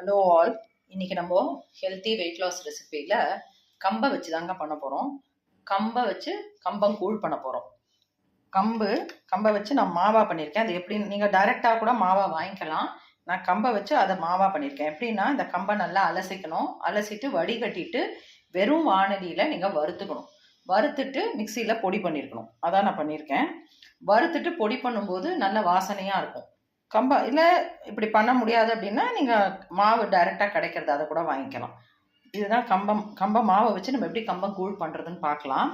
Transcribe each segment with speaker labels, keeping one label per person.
Speaker 1: Hello all. இன்னைக்கு நம்ம healthy weight loss ரெசிபியில் கம்பை வச்சு தாங்க பண்ண போகிறோம். கம்பை வச்சு கம்பங்கூழ் பண்ண போகிறோம். கம்பை வச்சு நான் மாவா பண்ணியிருக்கேன். அது எப்படின்னு நீங்கள் டைரெக்டாக கூட மாவா வாங்கிக்கலாம். நான் கம்பை வச்சு அதை மாவா பண்ணியிருக்கேன். எப்படின்னா இந்த கம்பை நல்லா அலசிக்கணும். அலசிட்டு வடிகட்டிட்டு வெறும் வானலியில் நீங்கள் வறுத்துக்கணும். வறுத்துட்டு மிக்சியில் பொடி பண்ணியிருக்கணும். அதான் நான் பண்ணியிருக்கேன். வறுத்துட்டு பொடி பண்ணும்போது நல்ல வாசனையாக இருக்கும். இல்லை இப்படி பண்ண முடியாது அப்படின்னா நீங்கள் மாவு டைரெக்டாக கிடைக்கிறது அதை கூட வாங்கிக்கலாம். இதுதான் கம்ப மாவை வச்சு நம்ம எப்படி கம்பம் கூழ் பண்ணுறதுன்னு பார்க்கலாம்.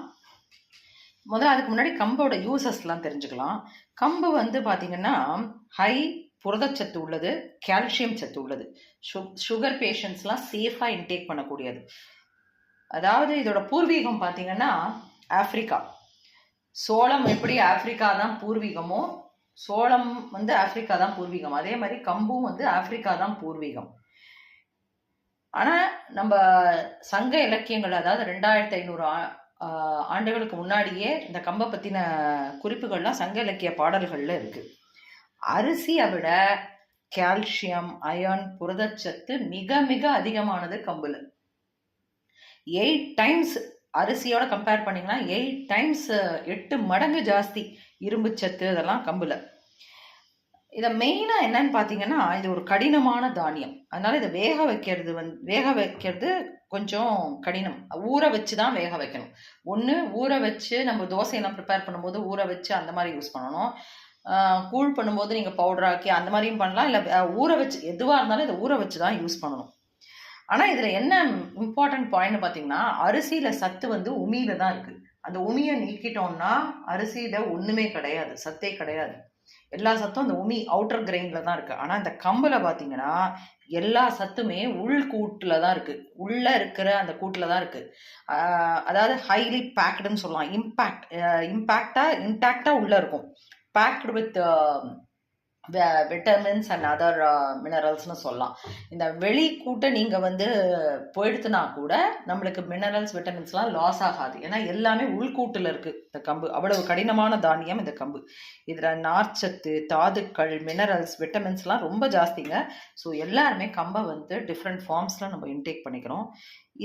Speaker 1: முதல்ல அதுக்கு முன்னாடி கம்போட யூசஸ்லாம் தெரிஞ்சுக்கலாம். கம்பு வந்து பார்த்தீங்கன்னா ஹை புரதச்சத்து உள்ளது, கால்சியம் சத்து உள்ளது. சுகர் பேஷண்ட்ஸ்லாம் சேஃபாக இன்டேக் பண்ணக்கூடியது. அதாவது இதோட பூர்வீகம் பார்த்தீங்கன்னா ஆப்பிரிக்கா. சோளம் எப்படி ஆப்பிரிக்கா தான் பூர்வீகமோ, சோளம் வந்து ஆப்பிரிக்கா தான் பூர்வீகம். அதே மாதிரி கம்பும் வந்து ஆப்பிரிக்கா தான் பூர்வீகம். ஆனா நம்ம சங்க இலக்கியங்கள், அதாவது 2500 ஆண்டுகளுக்கு முன்னாடியே இந்த கம்பை பத்தின குறிப்புகள்லாம் சங்க இலக்கிய பாடல்கள்ல இருக்கு. அரிசியை விட கால்சியம், அயர்ன், புரதச்சத்து மிக மிக அதிகமானது கம்புல. 8 டைம்ஸ் அரிசியோட கம்பேர் பண்ணிங்கன்னா 8 டைம்ஸ் 8 மடங்கு ஜாஸ்தி இரும்பு சத்து அதெல்லாம் கம்புல. இதை மெயினாக என்னன்னு பார்த்தீங்கன்னா, இது ஒரு கடினமான தானியம். அதனால இதை வேக வைக்கிறது கொஞ்சம் கடினம். ஊற வச்சு தான் வேக வைக்கணும். ஒன்று ஊற வச்சு நம்ம தோசையெல்லாம் ப்ரிப்பேர் பண்ணும்போது ஊற வச்சு அந்த மாதிரி யூஸ் பண்ணணும். கூழ் பண்ணும்போது நீங்கள் பவுடராக்கி அந்த மாதிரியும் பண்ணலாம். இல்லை ஊற வச்சு எதுவாக இருந்தாலும் இதை ஊற வச்சு தான் யூஸ் பண்ணணும். ஆனால் இதில் என்ன இம்பார்ட்டன்ட் பாயிண்ட் பார்த்தீங்கன்னா, அரிசியில் சத்து வந்து உமியில தான் இருக்குது. அந்த உமியை நீக்கிட்டோம்னா அரிசியில ஒன்றுமே கிடையாது, சத்தே கிடையாது. எல்லா சத்தும் அந்த உமி அவுட்டர் கிரெயின்ல தான் இருக்கு. ஆனால் இந்த கம்புல பார்த்தீங்கன்னா எல்லா சத்துமே உள்கூட்டில் தான் இருக்கு. உள்ள இருக்கிற அந்த கூட்டில் தான் இருக்கு. அதாவது ஹைலி பேக்டுன்னு சொல்லலாம். இன்டாக்டா உள்ள இருக்கும். Packed with vitamins and other மினரல்ஸ்னு சொல்லலாம். இந்த வெளி கூட்டை நீங்கள் வந்து போயிடுத்துனா கூட நம்மளுக்கு மினரல்ஸ், விட்டமின்ஸ்லாம் லாஸ் ஆகாது. ஏன்னா எல்லாமே உள்கூட்டில் இருக்குது இந்த கம்பு. அவ்வளவு கடினமான தானியம் இந்த கம்பு. இதில் நார்ச்சத்து, தாதுக்கள், மினரல்ஸ், விட்டமின்ஸ்லாம் ரொம்ப ஜாஸ்திங்க. ஸோ எல்லாருமே கம்பை வந்து டிஃப்ரெண்ட் ஃபார்ம்ஸில் நம்ம இன்டேக் பண்ணிக்கிறோம்.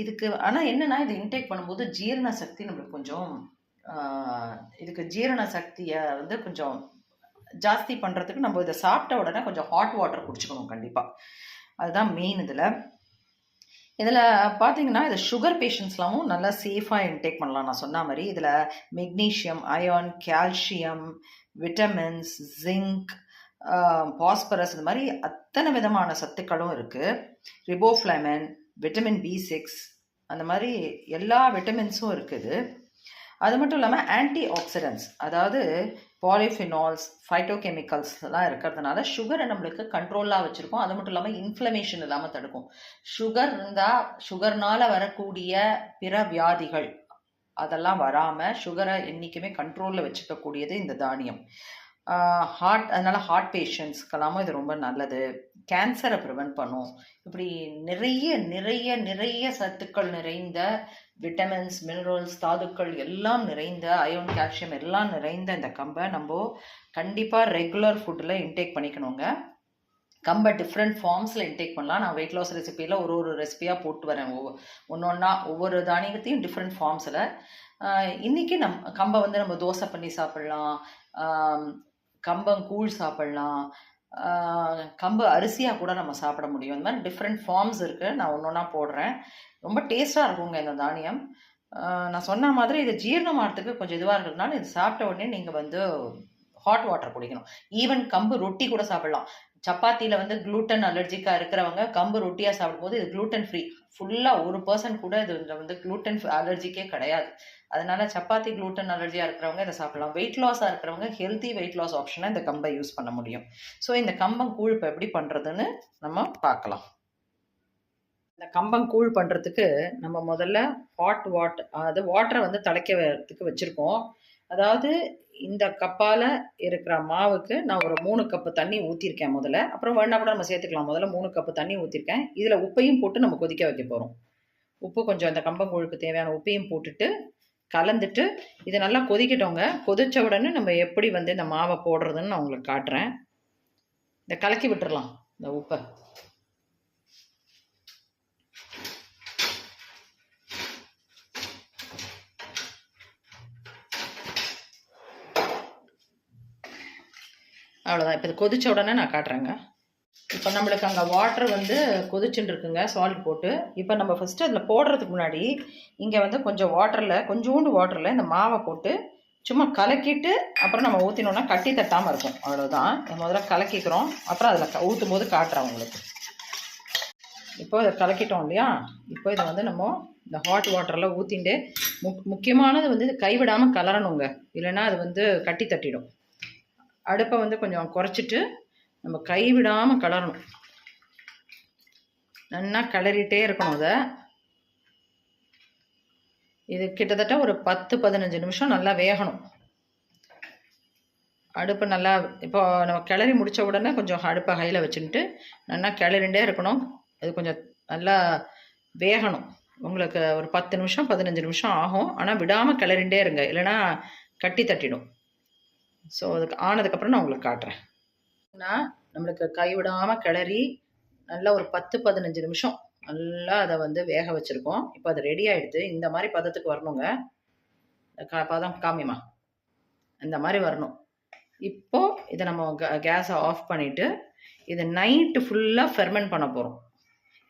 Speaker 1: இதுக்கு ஆனால் என்னென்னா, இது இன்டேக் பண்ணும்போது ஜீரண சக்தி நம்மளுக்கு கொஞ்சம் இதுக்கு ஜீரண சக்தியை வந்து கொஞ்சம் ஜாஸ்தி பண்ணுறதுக்கு நம்ம இதை சாப்பிட்ட உடனே கொஞ்சம் ஹாட் வாட்டர் குடிச்சுக்கணும் கண்டிப்பாக. அதுதான் மெயின். இதில் பார்த்தீங்கன்னா இதை சுகர் பேஷண்ட்ஸ்லாமும் நல்லா சேஃபாக இன்டேக் பண்ணலாம். நான் சொன்ன மாதிரி இதில் magnesium, iron, calcium, vitamins, zinc, phosphorus, இந்த மாதிரி அத்தனை விதமான சத்துக்களும் இருக்குது. ரிபோஃப்ளவின், விட்டமின் B6, அந்த மாதிரி எல்லா விட்டமின்ஸும் இருக்குது. அது மட்டும் இல்லாமல் ஆன்டி ஆக்சிடென்ட்ஸ், அதாவது பாலிஃபினால்ஸ், ஃபைட்டோகெமிக்கல்ஸ்லாம் இருக்கிறதுனால சுகரை நம்மளுக்கு கண்ட்ரோலாக வச்சுருக்கோம். அது மட்டும் இல்லாமல் இன்ஃப்ளமேஷன் இல்லாமல் தடுக்கும். சுகர் இருந்தால் சுகர்னால் வரக்கூடிய பிற வியாதிகள் அதெல்லாம் வராமல் சுகரை என்றைக்குமே கண்ட்ரோலில் வச்சுக்கக்கூடியது இந்த தானியம். அதனால ஹார்ட் பேஷண்ட்ஸ்க்கெல்லாமும் இது ரொம்ப நல்லது. கேன்சரை ப்ரிவென்ட் பண்ணும். இப்படி நிறைய நிறைய நிறைய சத்துக்கள் நிறைந்த விட்டமின்ஸ், மினரல்ஸ், தாதுக்கள் எல்லாம் நிறைந்த, அயர்ன், கால்சியம் எல்லாம் நிறைந்த இந்த கம்பை நம்ம கண்டிப்பாக ரெகுலர் ஃபுட்டில் இன்டேக் பண்ணிக்கணுங்க. கம்பை டிஃப்ரெண்ட் ஃபார்ம்ஸில் இன்டேக் பண்ணலாம். நான் வெயிட் லாஸ் ரெசிபியில் ஒரு ரெசிபியாக போட்டு வரேன். ஒவ்வொரு தானியத்தையும் டிஃப்ரெண்ட் ஃபார்ம்ஸில். இன்றைக்கி கம்பை வந்து நம்ம தோசை பண்ணி சாப்பிட்லாம், கம்பங்கூழ் சாப்பிட்லாம், கம்பு அரிசியாக கூட நம்ம சாப்பிட முடியும். இந்த மாதிரி டிஃப்ரெண்ட் ஃபார்ம்ஸ் இருக்குது. நான் ஒன்றா போடுறேன். ரொம்ப டேஸ்ட்டாக இருக்குங்க இந்த தானியம். நான் சொன்ன மாதிரி இது ஜீரணம் ஆகிறதுக்கு கொஞ்சம் இதுவாக இருக்கிறதுனால இது சாப்பிட்ட உடனே நீங்கள் வந்து ஹாட் வாட்டர் குடிக்கணும். ஈவன் கம்பு ரொட்டி கூட சாப்பிடலாம். சப்பாத்தியில் வந்து குளூட்டன் அலர்ஜிக்காக இருக்கிறவங்க கம்பு ரொட்டியாக சாப்பிடும்போது இது குளூட்டன் ஃப்ரீ. ஃபுல்லாக 1% கூட இது வந்து குளூட்டன் அலர்ஜிக்கே கிடையாது. அதனால சப்பாத்தி குளூட்டன் அலர்ஜியாக இருக்கிறவங்க இதை சாப்பிடலாம். வெயிட் லாஸாக இருக்கிறவங்க ஹெல்த்தி வெயிட் லாஸ் ஆப்ஷனை இந்த கம்பை யூஸ் பண்ண முடியும். ஸோ இந்த கம்பங்கூழ் இப்போ எப்படி பண்ணுறதுன்னு நம்ம பார்க்கலாம். இந்த கம்பங்கூழ் பண்ணுறதுக்கு நம்ம முதல்ல ஹாட் வாட்டர், அது வாட்டரை வந்து திளைக்கிறதுக்கு வச்சுருக்கோம். அதாவது இந்த கப்பால் இருக்கிற மாவுக்கு நான் ஒரு 3 கப்பு தண்ணி ஊற்றிருக்கேன் முதல்ல. அப்புறம் வேணா கூட நம்ம சேர்த்துக்கலாம். முதல்ல 3 கப்பு தண்ணி ஊற்றிருக்கேன். இதில் உப்பையும் போட்டு நம்ம கொதிக்க வைக்க போகிறோம். உப்பு கொஞ்சம் இந்த கம்பங்கூழுக்கு தேவையான உப்பையும் போட்டுட்டு கலந்துட்டு இதை நல்லா கொதிக்கட்டோங்க. கொதித்த உடனே நம்ம எப்படி வந்து இந்த மாவை போடுறதுன்னு நான் உங்களுக்கு காட்டுறேன். இதை கலக்கி விட்டுறலாம் இந்த உப்பை. அவ்வளோதான். இப்போ இது கொதிச்ச உடனே நான் காட்டுறேங்க. இப்போ நம்மளுக்கு அங்கே வாட்டர் வந்து கொதிச்சுட்டு இருக்குங்க, சால்ட் போட்டு. இப்போ நம்ம ஃபஸ்ட்டு அதில் போடுறதுக்கு முன்னாடி இங்கே வந்து கொஞ்சம் கொஞ்சோண்டு வாட்டரில் இந்த மாவை போட்டு சும்மா கலக்கிட்டு அப்புறம் நம்ம ஊற்றினோன்னா கட்டி தட்டாமல் இருக்கும். அவ்வளோதான். முதல்ல கலக்கிக்கிறோம், அப்புறம் அதில் ஊற்றும் போது காட்டுறேன் உங்களுக்கு. இப்போ இதை கலக்கிட்டோம் இல்லையா? இப்போ இதை வந்து நம்ம இந்த ஹாட் வாட்டரில் ஊற்றிட்டு முக்கியமானது வந்து இது கைவிடாமல் கலரணுங்க, இல்லைன்னா அது வந்து கட்டி தட்டிடும். அடுப்பை வந்து கொஞ்சம் குறைச்சிட்டு நம்ம கைவிடாமல் கலரணும், நல்லா கிளறிட்டே இருக்கணும். அதை இது கிட்டத்தட்ட ஒரு 10-15 நிமிஷம் நல்லா வேகணும். அடுப்பு நல்லா இப்போ நம்ம கிளறி முடித்த உடனே கொஞ்சம் அடுப்பை ஹையில் வச்சுட்டு நல்லா கிளறிண்டே இருக்கணும். அது கொஞ்சம் நல்லா வேகணும். உங்களுக்கு ஒரு 10 நிமிஷம் 15 நிமிஷம் ஆகும். ஆனால் விடாமல் கிளறிண்டே இருங்க, இல்லைன்னா கட்டி தட்டிடும். ஸோ அதுக்கு ஆனதுக்கப்புறம் நான் உங்களுக்கு காட்டுறேன். நம்மளுக்கு கைவிடாமல் கிளறி நல்லா ஒரு 10-15 நிமிஷம் நல்லா அதை வந்து வேக வச்சுருக்கோம். இப்போ அது ரெடி ஆகிடுது. இந்த மாதிரி பதத்துக்கு வரணுங்க. பதம் காமிமா, இந்த மாதிரி வரணும். இப்போது இதை நம்ம கேஸை ஆஃப் பண்ணிவிட்டு இதை நைட்டு ஃபுல்லாக ஃபெர்மெண்ட் பண்ண போகிறோம்.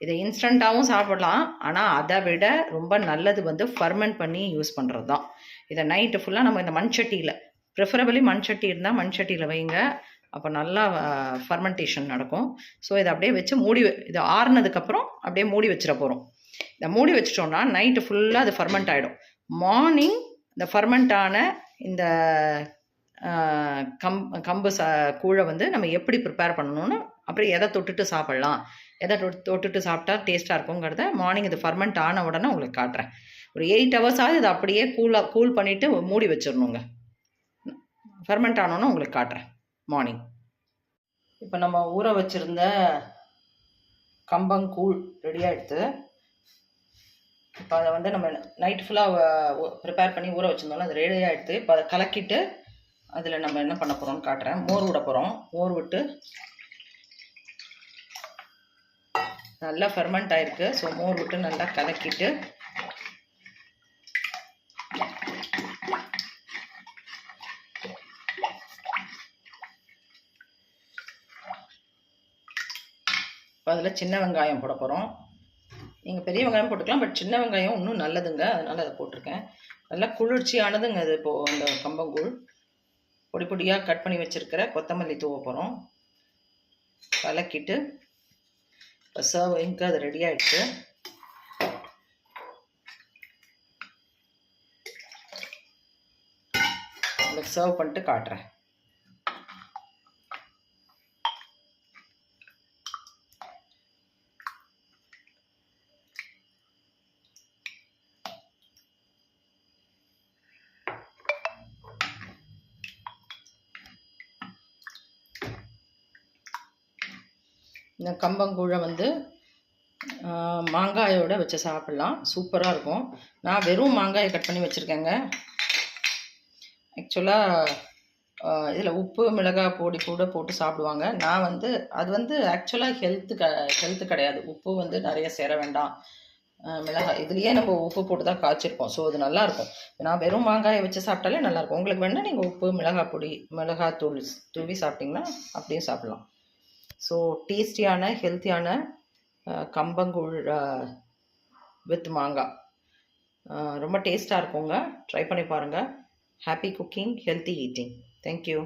Speaker 1: இதை இன்ஸ்டண்ட்டாகவும் சாப்பிடலாம், ஆனால் அதை விட ரொம்ப நல்லது வந்து ஃபர்மெண்ட் பண்ணி யூஸ் பண்ணுறது தான். இதை நைட்டு ஃபுல்லாக நம்ம இந்த மண்சட்டியில், ப்ரிஃபரபிளி மண்சட்டி இருந்தால் மண்சட்டியில் வைங்க, அப்போ நல்லா ஃபர்மெண்டேஷன் நடக்கும். ஸோ இதை அப்படியே வச்சு இது ஆறுனதுக்கப்புறம் அப்படியே மூடி வச்சிட போகிறோம். இதை மூடி வச்சிட்டோம்னா நைட்டு ஃபுல்லாக அது ஃபர்மெண்ட் ஆகிடும். மார்னிங் இந்த ஃபர்மெண்ட்டான இந்த கம்பு கூழை வந்து நம்ம எப்படி ப்ரிப்பேர் பண்ணணும்னு, அப்புறம் எதை தொட்டுட்டு சாப்பிட்லாம், எதை தொட்டுட்டு சாப்பிட்டா டேஸ்ட்டாக இருக்குங்கிறத மார்னிங் இது ஃபர்மெண்ட் ஆன உடனே உங்களுக்கு காட்டுறேன். ஒரு 8 ஹவர்ஸாவது இதை அப்படியே கூல் பண்ணிவிட்டு மூடி வச்சிடணுங்க. ஃபர்மெண்ட் ஆனோன்னு உங்களுக்கு காட்டுறேன் மார்னிங். இப்போ நம்ம ஊற வச்சுருந்த கம்பங்கூழ் ரெடி ஆகிடுது. இப்போ அதை வந்து நம்ம நைட் ஃபுல்லாக ப்ரிப்பேர் பண்ணி ஊற வச்சுருந்தோம்னா அது ரெடி ஆகிடுது. இப்போ அதை கலக்கிட்டு அதில் நம்ம என்ன பண்ண போகிறோம்னு காட்டுறேன். மோர் விட போகிறோம். மோர் விட்டு நல்லா ஃபெர்மெண்ட் ஆகிருக்கு. ஸோ மோர் விட்டு நல்லா கலக்கிட்டு இப்போ அதில் சின்ன வெங்காயம் போட போகிறோம். நீங்கள் பெரிய வெங்காயம் போட்டுக்கலாம், பட் சின்ன வெங்காயம் இன்னும் நல்லதுங்க, அதனால் அதை போட்டிருக்கேன். நல்லா குளிர்ச்சியானதுங்க அது. இப்போது அந்த கம்பங்கூழ் பொடி பொடியாக கட் பண்ணி வச்சுருக்கிற கொத்தமல்லி தூவ போகிறோம். கலக்கிட்டு இப்போ சர்விங்க்கு அது ரெடி ஆகிடுச்சு. உங்களுக்கு சர்வ் பண்ணிட்டு காட்டுறேன். இந்த கம்பங்கூழை வந்து மாங்காயோட வச்சு சாப்பிட்லாம், சூப்பராக இருக்கும். நான் வெறும் மாங்காயை கட் பண்ணி வச்சுருக்கேங்க. ஆக்சுவலாக இதில் உப்பு மிளகாய் பொடி கூட போட்டு சாப்பிடுவாங்க. நான் வந்து அது வந்து ஆக்சுவலாக ஹெல்த்து கிடையாது. உப்பு வந்து நிறைய சேர வேண்டாம். மிளகாய் இதுலேயே நம்ம உப்பு போட்டு தான் காய்ச்சிருக்கோம். ஸோ அது நல்லாயிருக்கும். நான் வெறும் மாங்காயை வச்சு சாப்பிட்டாலே நல்லாயிருக்கும். உங்களுக்கு வேணால் நீங்கள் உப்பு மிளகாய் பொடி மிளகாத்தூள் தூவி சாப்பிட்டிங்கன்னா அப்படியும் சாப்பிட்லாம். ஸோ டேஸ்டியான ஹெல்த்தியான கம்பங்கூழ் வித் மாங்காய் ரொம்ப டேஸ்ட்டாக இருக்குங்க. ட்ரை பண்ணி பாருங்கள். Happy cooking, healthy eating. Thank you.